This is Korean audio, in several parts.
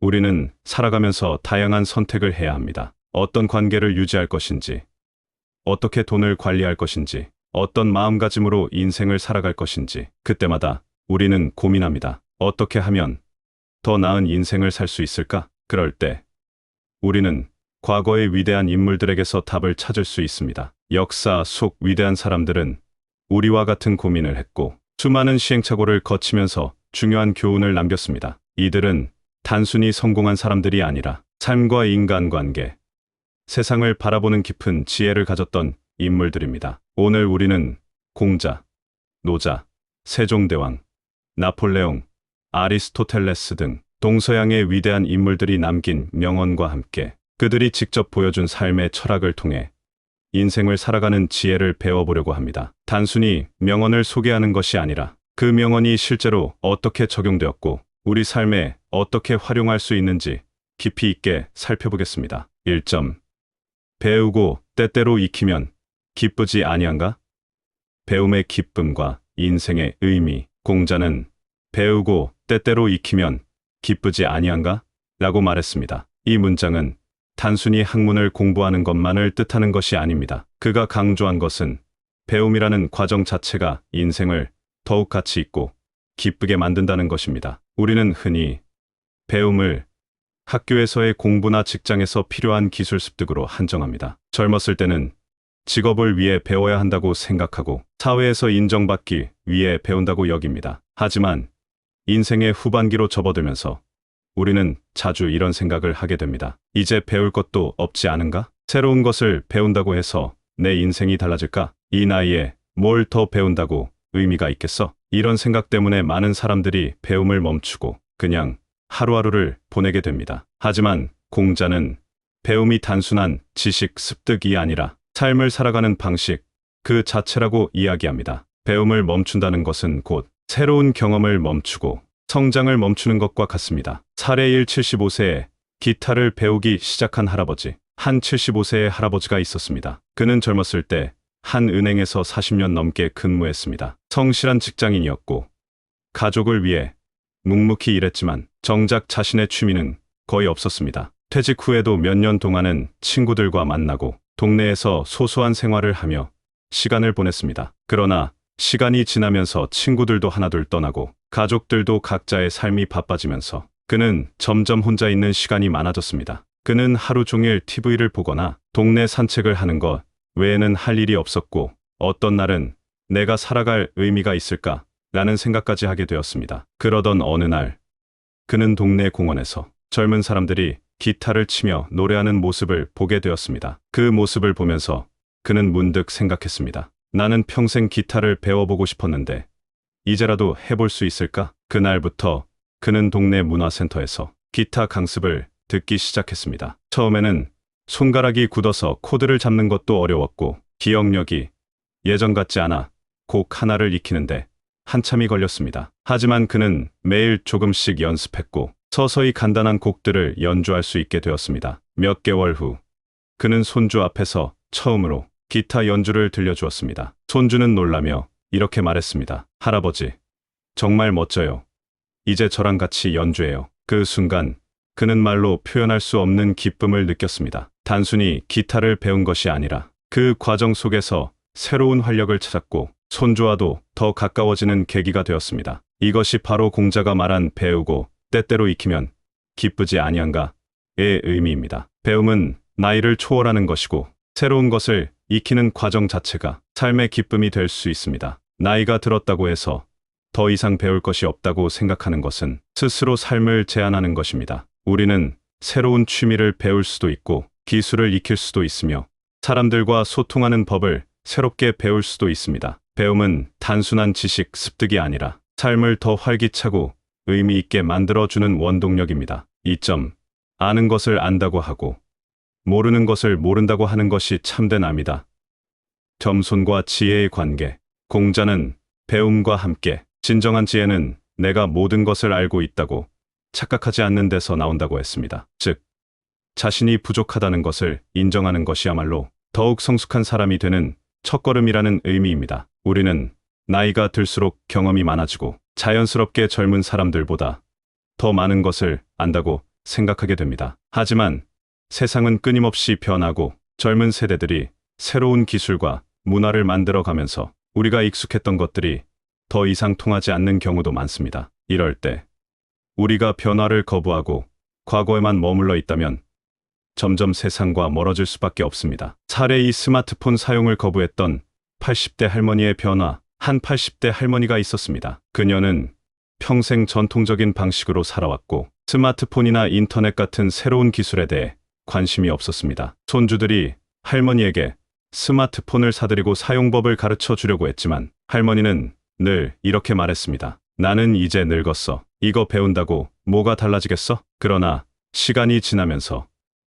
우리는 살아가면서 다양한 선택을 해야 합니다. 어떤 관계를 유지할 것인지, 어떻게 돈을 관리할 것인지, 어떤 마음가짐으로 인생을 살아갈 것인지, 그때마다 우리는 고민합니다. 어떻게 하면 더 나은 인생을 살 수 있을까? 그럴 때 우리는 과거의 위대한 인물들에게서 답을 찾을 수 있습니다. 역사 속 위대한 사람들은 우리와 같은 고민을 했고 수많은 시행착오를 거치면서 중요한 교훈을 남겼습니다. 이들은 단순히 성공한 사람들이 아니라 삶과 인간관계, 세상을 바라보는 깊은 지혜를 가졌던 인물들입니다. 오늘 우리는 공자, 노자, 세종대왕, 나폴레옹, 아리스토텔레스 등 동서양의 위대한 인물들이 남긴 명언과 함께 그들이 직접 보여준 삶의 철학을 통해 인생을 살아가는 지혜를 배워보려고 합니다. 단순히 명언을 소개하는 것이 아니라 그 명언이 실제로 어떻게 적용되었고 우리 삶에 어떻게 활용할 수 있는지 깊이 있게 살펴보겠습니다. 1점. 배우고 때때로 익히면 기쁘지 아니한가? 배움의 기쁨과 인생의 의미. 공자는 배우고 때때로 익히면 기쁘지 아니한가? 라고 말했습니다. 이 문장은 단순히 학문을 공부하는 것만을 뜻하는 것이 아닙니다. 그가 강조한 것은 배움이라는 과정 자체가 인생을 더욱 가치 있고 기쁘게 만든다는 것입니다. 우리는 흔히 배움을 학교에서의 공부나 직장에서 필요한 기술 습득으로 한정합니다. 젊었을 때는 직업을 위해 배워야 한다고 생각하고 사회에서 인정받기 위해 배운다고 여깁니다. 하지만 인생의 후반기로 접어들면서 우리는 자주 이런 생각을 하게 됩니다. 이제 배울 것도 없지 않은가? 새로운 것을 배운다고 해서 내 인생이 달라질까? 이 나이에 뭘 더 배운다고 의미가 있겠어? 이런 생각 때문에 많은 사람들이 배움을 멈추고 그냥 하루하루를 보내게 됩니다. 하지만 공자는 배움이 단순한 지식 습득이 아니라 삶을 살아가는 방식 그 자체라고 이야기합니다. 배움을 멈춘다는 것은 곧 새로운 경험을 멈추고 성장을 멈추는 것과 같습니다. 사례 1. 75세에 기타를 배우기 시작한 할아버지. 한 75세의 할아버지가 있었습니다. 그는 젊었을 때 한 은행에서 40년 넘게 근무했습니다. 성실한 직장인이었고 가족을 위해 묵묵히 일했지만 정작 자신의 취미는 거의 없었습니다. 퇴직 후에도 몇 년 동안은 친구들과 만나고 동네에서 소소한 생활을 하며 시간을 보냈습니다. 그러나 시간이 지나면서 친구들도 하나둘 떠나고 가족들도 각자의 삶이 바빠지면서 그는 점점 혼자 있는 시간이 많아졌습니다. 그는 하루 종일 TV를 보거나 동네 산책을 하는 것 외에는 할 일이 없었고 어떤 날은 내가 살아갈 의미가 있을까? 라는 생각까지 하게 되었습니다. 그러던 어느 날 그는 동네 공원에서 젊은 사람들이 기타를 치며 노래하는 모습을 보게 되었습니다. 그 모습을 보면서 그는 문득 생각했습니다. 나는 평생 기타를 배워보고 싶었는데 이제라도 해볼 수 있을까? 그날부터 그는 동네 문화센터에서 기타 강습을 듣기 시작했습니다. 처음에는 손가락이 굳어서 코드를 잡는 것도 어려웠고 기억력이 예전 같지 않아 곡 하나를 익히는데 한참이 걸렸습니다. 하지만 그는 매일 조금씩 연습했고 서서히 간단한 곡들을 연주할 수 있게 되었습니다. 몇 개월 후 그는 손주 앞에서 처음으로 기타 연주를 들려주었습니다. 손주는 놀라며 이렇게 말했습니다. 할아버지, 정말 멋져요. 이제 저랑 같이 연주해요. 그 순간 그는 말로 표현할 수 없는 기쁨을 느꼈습니다. 단순히 기타를 배운 것이 아니라 그 과정 속에서 새로운 활력을 찾았고 손주와도 더 가까워지는 계기가 되었습니다. 이것이 바로 공자가 말한 배우고 때때로 익히면 기쁘지 아니한가의 의미입니다. 배움은 나이를 초월하는 것이고 새로운 것을 익히는 과정 자체가 삶의 기쁨이 될 수 있습니다. 나이가 들었다고 해서 더 이상 배울 것이 없다고 생각하는 것은 스스로 삶을 제한하는 것입니다. 우리는 새로운 취미를 배울 수도 있고 기술을 익힐 수도 있으며 사람들과 소통하는 법을 새롭게 배울 수도 있습니다. 배움은 단순한 지식 습득이 아니라 삶을 더 활기차고 의미 있게 만들어주는 원동력입니다. 2점. 아는 것을 안다고 하고 모르는 것을 모른다고 하는 것이 참된 암이다. 겸손과 지혜의 관계. 공자는 배움과 함께 진정한 지혜는 내가 모든 것을 알고 있다고 착각하지 않는 데서 나온다고 했습니다. 즉, 자신이 부족하다는 것을 인정하는 것이야말로 더욱 성숙한 사람이 되는 첫걸음이라는 의미입니다. 우리는 나이가 들수록 경험이 많아지고 자연스럽게 젊은 사람들보다 더 많은 것을 안다고 생각하게 됩니다. 하지만 세상은 끊임없이 변하고 젊은 세대들이 새로운 기술과 문화를 만들어가면서 우리가 익숙했던 것들이 더 이상 통하지 않는 경우도 많습니다. 이럴 때 우리가 변화를 거부하고 과거에만 머물러 있다면 점점 세상과 멀어질 수밖에 없습니다. 차례 이 스마트폰 사용을 거부했던 80대 할머니의 변화. 한 80대 할머니가 있었습니다. 그녀는 평생 전통적인 방식으로 살아왔고 스마트폰이나 인터넷 같은 새로운 기술에 대해 관심이 없었습니다. 손주들이 할머니에게 스마트폰을 사드리고 사용법을 가르쳐 주려고 했지만 할머니는 늘 이렇게 말했습니다. 나는 이제 늙었어. 이거 배운다고 뭐가 달라지겠어? 그러나 시간이 지나면서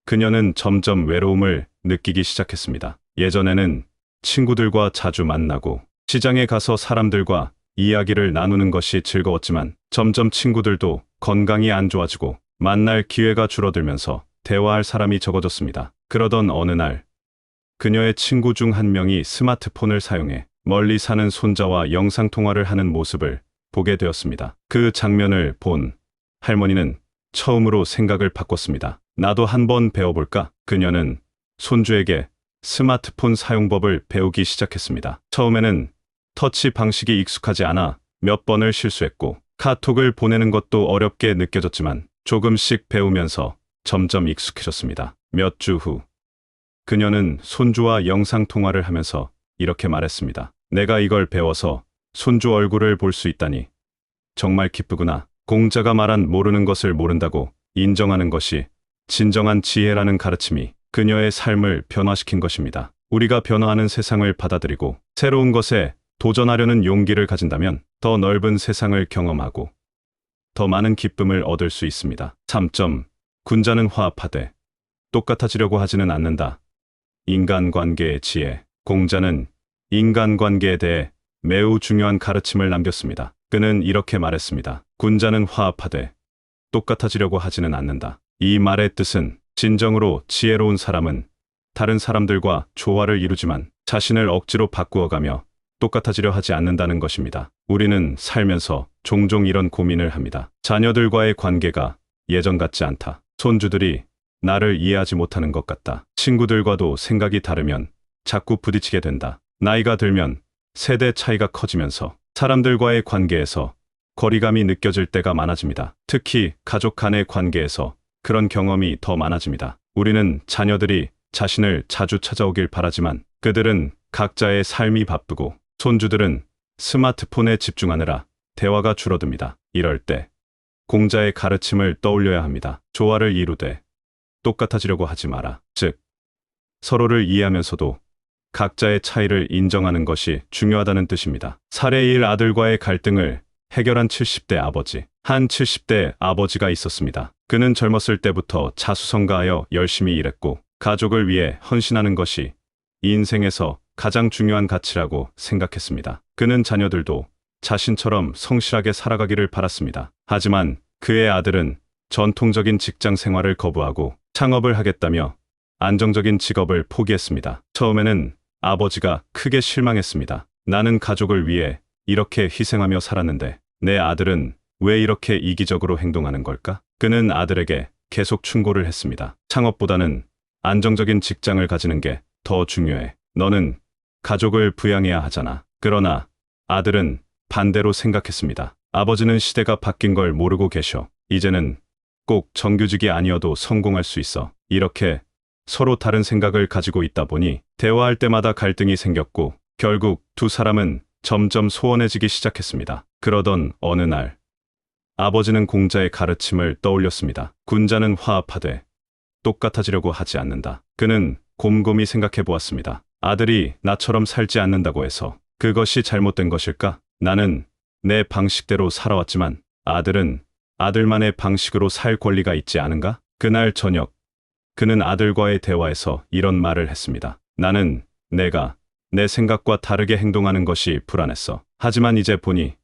그녀는 점점 외로움을 느끼기 시작했습니다. 예전에는 친구들과 자주 만나고 시장에 가서 사람들과 이야기를 나누는 것이 즐거웠지만 점점 친구들도 건강이 안 좋아지고 만날 기회가 줄어들면서 대화할 사람이 적어졌습니다. 그러던 어느 날 그녀의 친구 중 한 명이 스마트폰을 사용해 멀리 사는 손자와 영상통화를 하는 모습을 보게 되었습니다. 그 장면을 본 할머니는 처음으로 생각을 바꿨습니다. 나도 한번 배워볼까? 그녀는 손주에게 스마트폰 사용법을 배우기 시작했습니다. 처음에는 터치 방식이 익숙하지 않아 몇 번을 실수했고 카톡을 보내는 것도 어렵게 느껴졌지만 조금씩 배우면서 점점 익숙해졌습니다. 몇 주 후 그녀는 손주와 영상통화를 하면서 이렇게 말했습니다. 내가 이걸 배워서 손주 얼굴을 볼 수 있다니 정말 기쁘구나. 공자가 말한 모르는 것을 모른다고 인정하는 것이 진정한 지혜라는 가르침이 그녀의 삶을 변화시킨 것입니다. 우리가 변화하는 세상을 받아들이고 새로운 것에 도전하려는 용기를 가진다면 더 넓은 세상을 경험하고 더 많은 기쁨을 얻을 수 있습니다. 3점. 군자는 화합하되 똑같아지려고 하지는 않는다. 인간관계의 지혜. 공자는 인간관계에 대해 매우 중요한 가르침을 남겼습니다. 그는 이렇게 말했습니다. 군자는 화합하되 똑같아지려고 하지는 않는다. 이 말의 뜻은 진정으로 지혜로운 사람은 다른 사람들과 조화를 이루지만 자신을 억지로 바꾸어가며 똑같아지려 하지 않는다는 것입니다. 우리는 살면서 종종 이런 고민을 합니다. 자녀들과의 관계가 예전 같지 않다. 손주들이 나를 이해하지 못하는 것 같다. 친구들과도 생각이 다르면 자꾸 부딪히게 된다. 나이가 들면 세대 차이가 커지면서 사람들과의 관계에서 거리감이 느껴질 때가 많아집니다. 특히 가족 간의 관계에서 그런 경험이 더 많아집니다. 우리는 자녀들이 자신을 자주 찾아오길 바라지만 그들은 각자의 삶이 바쁘고 손주들은 스마트폰에 집중하느라 대화가 줄어듭니다. 이럴 때 공자의 가르침을 떠올려야 합니다. 조화를 이루되 똑같아지려고 하지 마라. 즉, 서로를 이해하면서도 각자의 차이를 인정하는 것이 중요하다는 뜻입니다. 사례 1. 아들과의 갈등을 해결한 70대 아버지. 한 70대 아버지가 있었습니다. 그는 젊었을 때부터 자수성가하여 열심히 일했고 가족을 위해 헌신하는 것이 인생에서 가장 중요한 가치라고 생각했습니다. 그는 자녀들도 자신처럼 성실하게 살아가기를 바랐습니다. 하지만 그의 아들은 전통적인 직장 생활을 거부하고 창업을 하겠다며 안정적인 직업을 포기했습니다. 처음에는 아버지가 크게 실망했습니다. 나는 가족을 위해 이렇게 희생하며 살았는데 내 아들은 왜 이렇게 이기적으로 행동하는 걸까? 그는 아들에게 계속 충고를 했습니다. 창업보다는 안정적인 직장을 가지는 게 더 중요해. 너는 가족을 부양해야 하잖아. 그러나 아들은 반대로 생각했습니다. 아버지는 시대가 바뀐 걸 모르고 계셔. 이제는 꼭 정규직이 아니어도 성공할 수 있어. 이렇게 서로 다른 생각을 가지고 있다 보니 대화할 때마다 갈등이 생겼고 결국 두 사람은 점점 소원해지기 시작했습니다. 그러던 어느 날 아버지는 공자의 가르침을 떠올렸습니다. 군자는 화합하되 똑같아지려고 하지 않는다. 그는 곰곰이 생각해 보았습니다. 아들이 나처럼 살지 않는다고 해서 그것이 잘못된 것일까? 나는 내 방식대로 살아왔지만 아들은 아들만의 방식으로 살 권리가 있지 않은가? 그날 저녁 그는 아들과의 대화에서 이런 말을 했습니다. 나는 내가 내 생각과 다르게 행동하는 것이 불안했어. 하지만 이제 보니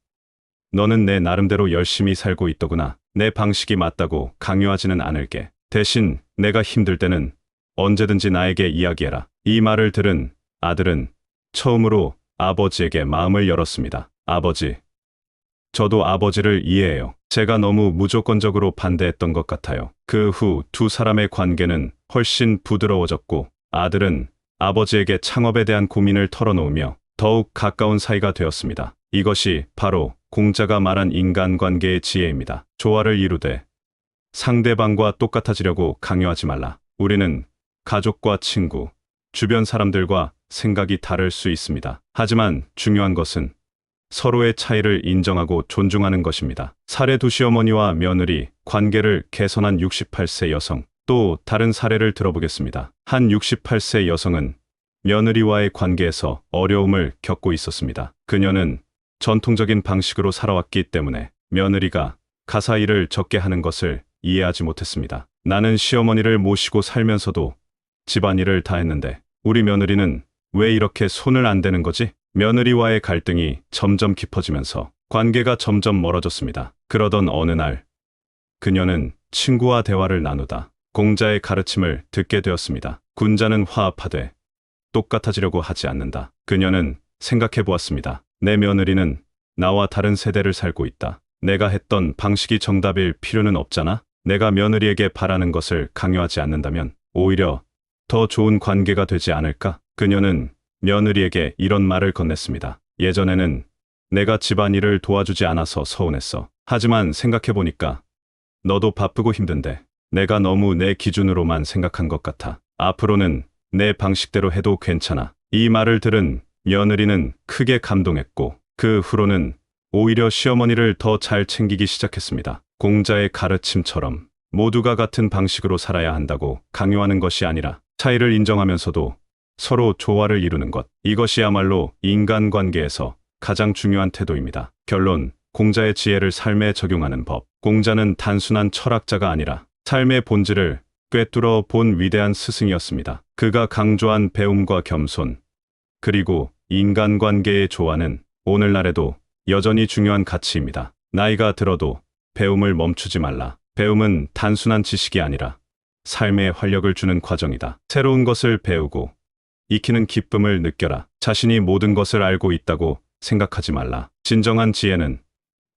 너는 내 나름대로 열심히 살고 있더구나. 내 방식이 맞다고 강요하지는 않을게. 대신 내가 힘들 때는 언제든지 나에게 이야기해라. 이 말을 들은 아들은 처음으로 아버지에게 마음을 열었습니다. 아버지, 저도 아버지를 이해해요. 제가 너무 무조건적으로 반대했던 것 같아요. 그 후 두 사람의 관계는 훨씬 부드러워졌고 아들은 아버지에게 창업에 대한 고민을 털어놓으며 더욱 가까운 사이가 되었습니다. 이것이 바로 공자가 말한 인간관계의 지혜입니다. 조화를 이루되 상대방과 똑같아지려고 강요하지 말라. 우리는 가족과 친구, 주변 사람들과 생각이 다를 수 있습니다. 하지만 중요한 것은 서로의 차이를 인정하고 존중하는 것입니다. 사례 두 시어머니와 며느리 관계를 개선한 68세 여성. 또 다른 사례를 들어보겠습니다. 한 68세 여성은 며느리와의 관계에서 어려움을 겪고 있었습니다. 그녀는 전통적인 방식으로 살아왔기 때문에 며느리가 가사 일을 적게 하는 것을 이해하지 못했습니다. 나는 시어머니를 모시고 살면서도 집안일을 다 했는데 우리 며느리는 왜 이렇게 손을 안 대는 거지? 며느리와의 갈등이 점점 깊어지면서 관계가 점점 멀어졌습니다. 그러던 어느 날 그녀는 친구와 대화를 나누다 공자의 가르침을 듣게 되었습니다. 군자는 화합하되 똑같아지려고 하지 않는다. 그녀는 생각해 보았습니다. 내 며느리는 나와 다른 세대를 살고 있다. 내가 했던 방식이 정답일 필요는 없잖아. 내가 며느리에게 바라는 것을 강요하지 않는다면 오히려 더 좋은 관계가 되지 않을까? 그녀는 며느리에게 이런 말을 건넸습니다. 예전에는 내가 집안일을 도와주지 않아서 서운했어. 하지만 생각해보니까 너도 바쁘고 힘든데 내가 너무 내 기준으로만 생각한 것 같아. 앞으로는 내 방식대로 해도 괜찮아. 이 말을 들은 며느리는 크게 감동했고 그 후로는 오히려 시어머니를 더 잘 챙기기 시작했습니다. 공자의 가르침처럼 모두가 같은 방식으로 살아야 한다고 강요하는 것이 아니라 차이를 인정하면서도 서로 조화를 이루는 것. 이것이야말로 인간관계에서 가장 중요한 태도입니다. 결론, 공자의 지혜를 삶에 적용하는 법. 공자는 단순한 철학자가 아니라 삶의 본질을 꿰뚫어 본 위대한 스승이었습니다. 그가 강조한 배움과 겸손, 그리고 인간관계의 조화는 오늘날에도 여전히 중요한 가치입니다. 나이가 들어도 배움을 멈추지 말라. 배움은 단순한 지식이 아니라 삶에 활력을 주는 과정이다. 새로운 것을 배우고 익히는 기쁨을 느껴라. 자신이 모든 것을 알고 있다고 생각하지 말라. 진정한 지혜는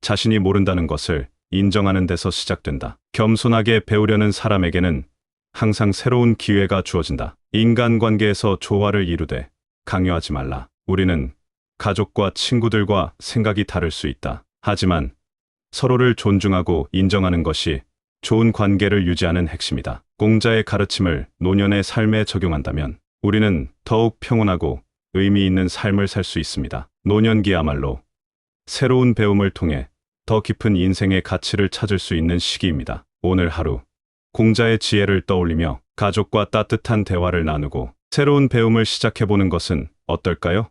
자신이 모른다는 것을 인정하는 데서 시작된다. 겸손하게 배우려는 사람에게는 항상 새로운 기회가 주어진다. 인간관계에서 조화를 이루되 강요하지 말라. 우리는 가족과 친구들과 생각이 다를 수 있다. 하지만 서로를 존중하고 인정하는 것이 좋은 관계를 유지하는 핵심이다. 공자의 가르침을 노년의 삶에 적용한다면 우리는 더욱 평온하고 의미 있는 삶을 살 수 있습니다. 노년기야말로 새로운 배움을 통해 더 깊은 인생의 가치를 찾을 수 있는 시기입니다. 오늘 하루 공자의 지혜를 떠올리며 가족과 따뜻한 대화를 나누고 새로운 배움을 시작해보는 것은 어떨까요?